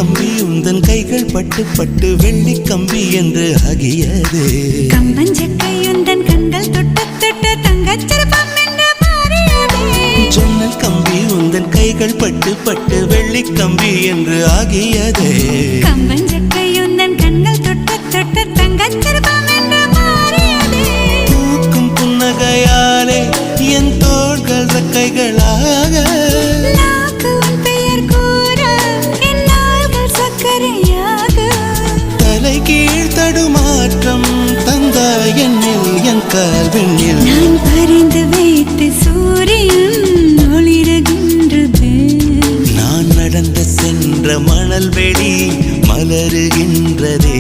கம்பி உந்தன் கைகள் பட்டு பட்டு வெள்ளி கம்பி என்று ஆகியது. கம்பஞ்சக்கை உந்தன் கண்கள் தொட்டு தொட்டு தங்கச்சிற்பம் என்று மாறியது. ஜன்னல் கம்பி உந்தன் கைகள் பட்டு பட்டு வெள்ளி கம்பி என்று ஆகியது. கம்பஞ்சக்கை உந்தன் கண்கள் தொட்டு தொட்டு தங்கச்சிற்பம் என்று மாறியது. பூக்கும் புன்னகையாலே என் தோள்கள் ரெக்கைகளாக, நாக்கு உன் பெயர் கூற என் நாள்கள் சர்க்கரையாக. தலை கீழ் தடுமாற்றம் தந்தாய் என்னில் என் கால்வெண்ணில். நான் பறிந்து வைத்து சூரியன் ஒளிருகின்றது. நான் நடந்து சென்ற மணல் வெளி மலருகின்றதே.